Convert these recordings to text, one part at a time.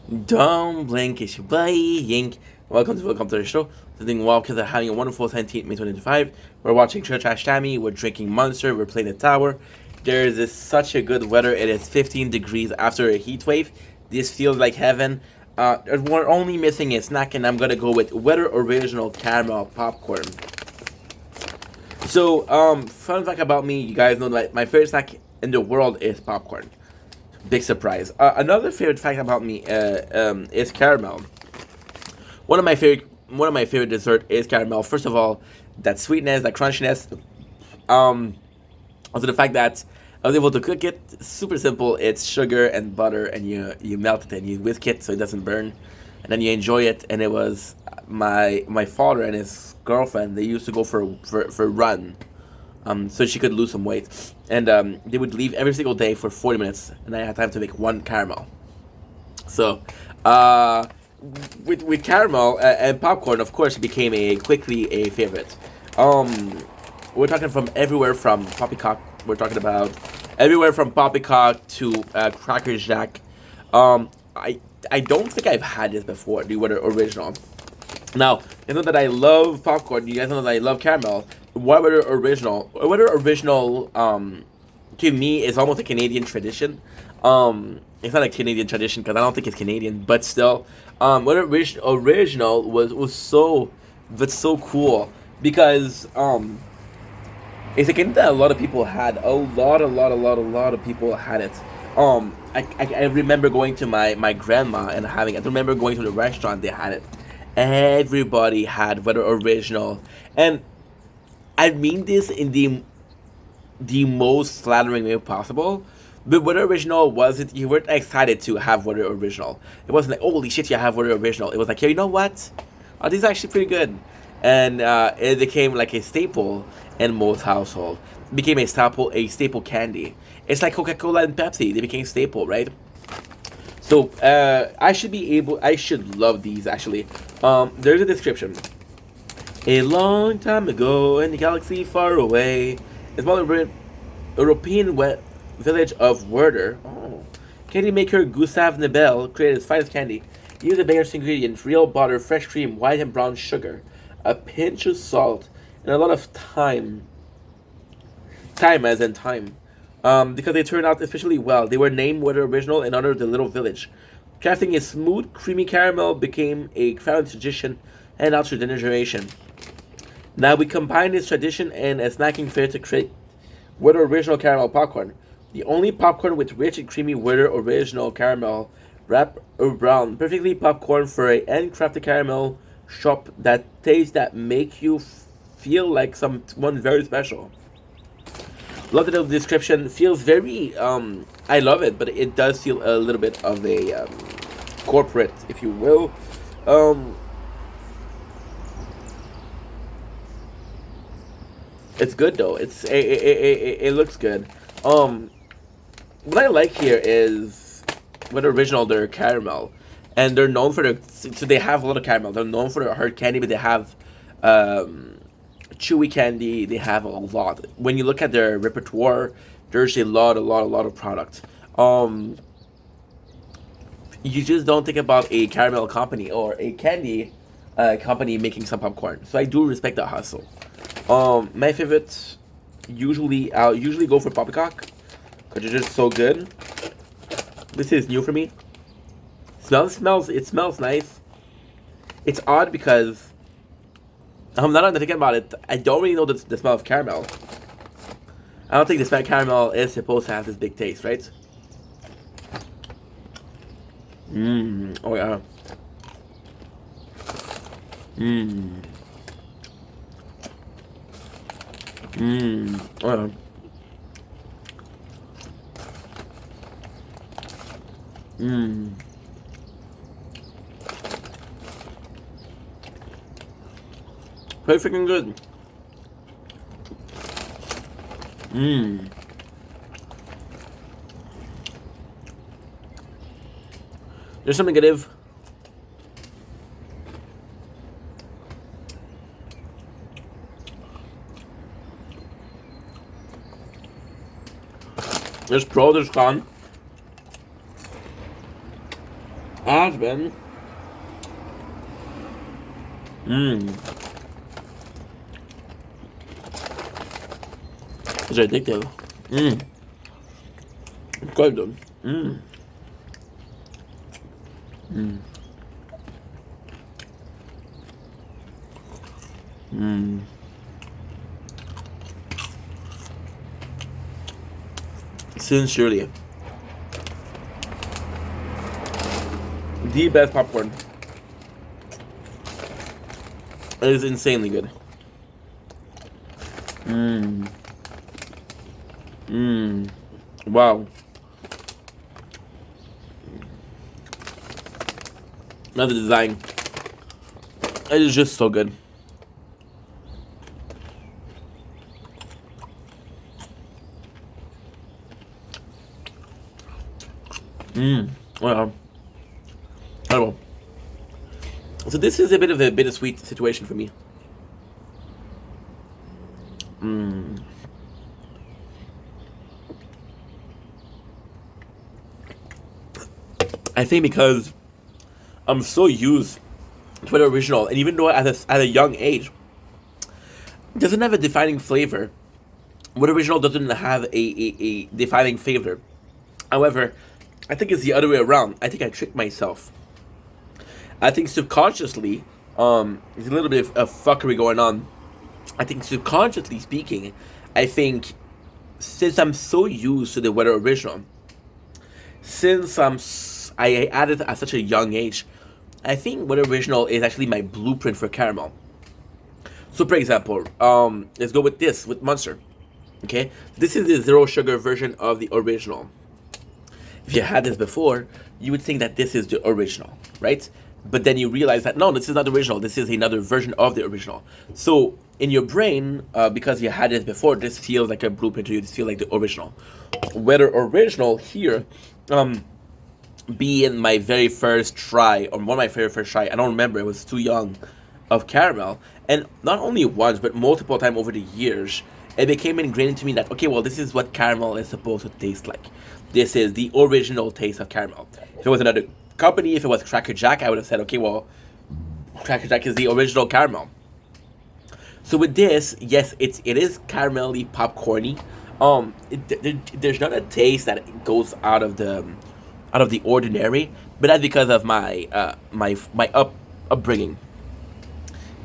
Don't blink, it's your boy Yink. Welcome to the show. Doing well because they're having a wonderful 17th May 2025. We're watching Church Ash Tammy, we're drinking Monster, we're playing the tower. There is such a good weather. It is 15 degrees after a heat wave. This feels like heaven. We're only missing a snack, and I'm gonna go with Weather Original Caramel Popcorn. So, fun fact about me, you guys know that my favorite snack in the world is popcorn. Big surprise. Another favorite fact about me is caramel. One of my favorite dessert is caramel. First of all, that sweetness, that crunchiness. Um, Also the fact that I was able to cook it. Super simple. It's sugar and butter, and you melt it and you whisk it so it doesn't burn, and then you enjoy it. And it was my father and his girlfriend. They used to go for a run, so she could lose some weight. And they would leave every single day for 40 minutes, and I had time to make one caramel. So, uh, with caramel and popcorn, of course, it became quickly a favorite. Um, we're talking from everywhere from poppycock. We're talking about everywhere from poppycock to Cracker Jack. Um, I I don't think I've had this before. The were original. Now, you know that I love popcorn. You guys know that I love caramel. Whatever original, whatever original, to me is almost a Canadian tradition. It's not a Canadian tradition because I don't think it's Canadian, but still, what original was so cool because it's a game that a lot of people had. A lot of people had it. I remember going to my grandma and having it. I remember going to the restaurant, they had it. Everybody had whether original. And I mean this in the most flattering way possible. But whether original wasn't, you weren't excited to have whether original. It wasn't like, holy shit, you have whether original. It was like, yeah, you know what? Oh, these are actually pretty good. And it became like a staple in most household. It became a staple candy. It's like Coca Cola and Pepsi. They became staple, right? So I should love these actually. There's a description. A long time ago in a galaxy far away, a small European village of Werther. Oh. Candy maker Gustave Nibel created his finest candy. He used the basic ingredients: real butter, fresh cream, white and brown sugar, a pinch of salt, and a lot of time. Time as in time. Because they turned out especially well. They were named Weather Original in honor of the little village. Crafting a smooth, creamy caramel became a family tradition and out through the generation. Now we combine this tradition and a snacking fare to create Weather Original Caramel Popcorn. The only popcorn with rich and creamy Weather Original Caramel wrap around perfectly popcorn for a handcrafted caramel shop that tastes that make you feel like someone very special. Love the little description. Feels very I love it, but it does feel a little bit of a corporate, if you will. Um it's good though. It looks good. Um what I like here is what original their caramel, and they're known for their, so they have a lot of caramel. They're known for their hard candy, but they have um, chewy candy. They have a lot. When you look at their repertoire, there's a lot of product. Um, you just don't think about a caramel company or a candy company making some popcorn. So I do respect the hustle. My favorites I'll usually go for poppycock because they're just so good. This is new for me. It smells nice. It's odd because I'm not thinking about it. I don't really know the smell of caramel. I don't think the smell of caramel is supposed to have this big taste, right? Mmm. Oh yeah. Mmm. Mmm. Oh yeah. Mmm. Pretty freaking good. Mmm. There's something negative. There's pro, there's con. Aspen. Mmm. It's addictive. Mmm. Quite good. Mmm. Mmm. Mmm. Sincerely, the best popcorn. It is insanely good. Mmm. Mmm. Wow. Now the design. It is just so good. Mmm. Well, I don't know. So this is a bit of a bittersweet situation for me. Mmm. I think because I'm so used to the original, and even though at a young age, it doesn't have a defining flavor. What original doesn't have a defining flavor. However, I think it's the other way around. I think I tricked myself. I think subconsciously, there's a little bit of fuckery going on. I think subconsciously speaking, I think since I'm so used to the Weather original, since I added at such a young age, I think Weather original is actually my blueprint for caramel. So, for example, let's go with this with Monster. Okay, this is the zero sugar version of the original. If you had this before, you would think that this is the original, right? But then you realize that no, this is not the original. This is another version of the original. So in your brain, because you had it before, this feels like a blueprint to you. This feels like the original. Whether original here, be in my very first try, or one of my very first try. I don't remember. It was too young, of caramel, and not only once but multiple times over the years, it became ingrained into me that okay, well, this is what caramel is supposed to taste like. This is the original taste of caramel. If it was another company, if it was Cracker Jack, I would have said, okay, well, Cracker Jack is the original caramel. So with this, yes, it is caramelly popcorny. There's not a taste that goes out of the ordinary, but that's because of my upbringing.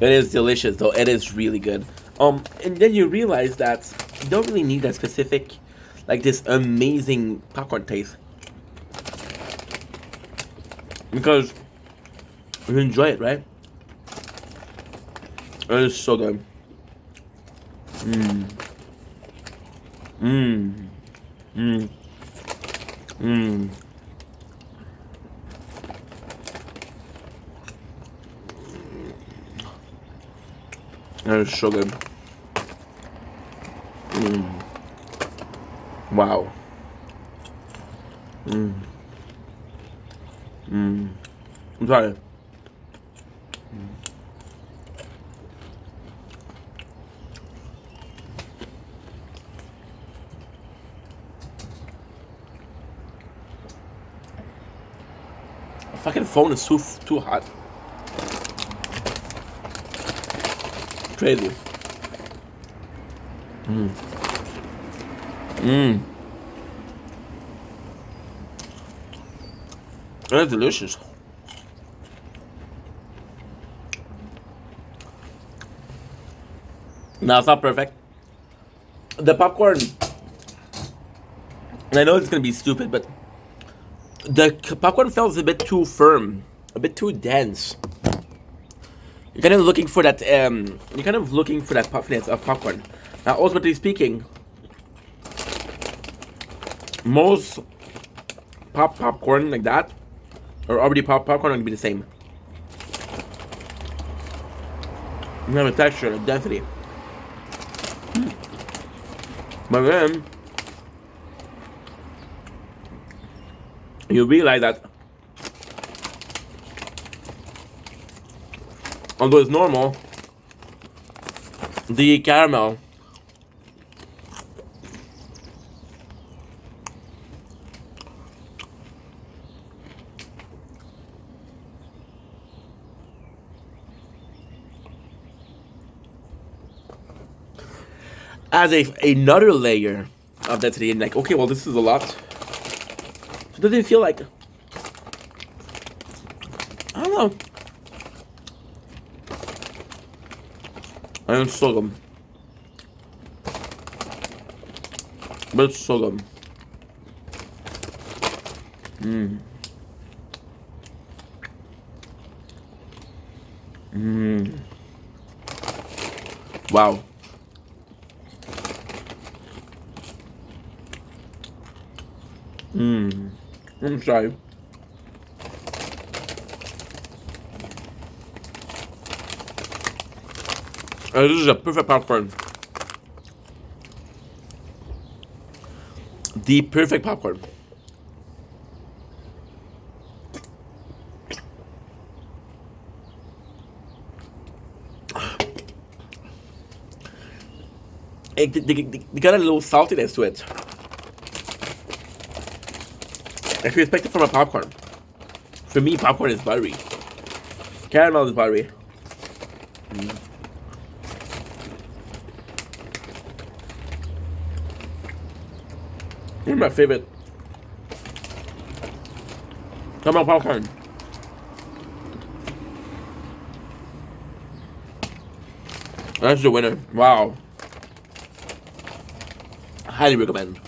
It is delicious, though. It is really good. And then you realize that you don't really need that specific, like this amazing popcorn taste, because you enjoy it, right? It is so good. Mmm. Mmm. Mmm. Mmm. It is so good. Mmm. Wow. Mmm. Mmm. I'm sorry. My fucking phone is too hot. Crazy. Mmm. Mmm. It's delicious. Now it's not perfect. The popcorn, and I know it's gonna be stupid, but the popcorn felt a bit too firm, a bit too dense. You're kind of looking for that. You're kind of looking for that puffiness of popcorn. Now, ultimately speaking, most popcorn like that, or already popcorn, are gonna be the same. You have a texture, a density. But then you realize that although it's normal, the caramel adds another layer of density, and like, okay, well, this is a lot. So it doesn't feel like, I don't know. And it's so good. But it's so good. Mmm. Mmm. Wow. Mmm. I'm sorry. This is a perfect popcorn. The perfect popcorn. They got a little saltiness to it. If you expect it from a popcorn. For me, popcorn is buttery. Caramel is buttery. This is my favorite. Caramel popcorn. That's the winner. Wow. Highly recommend.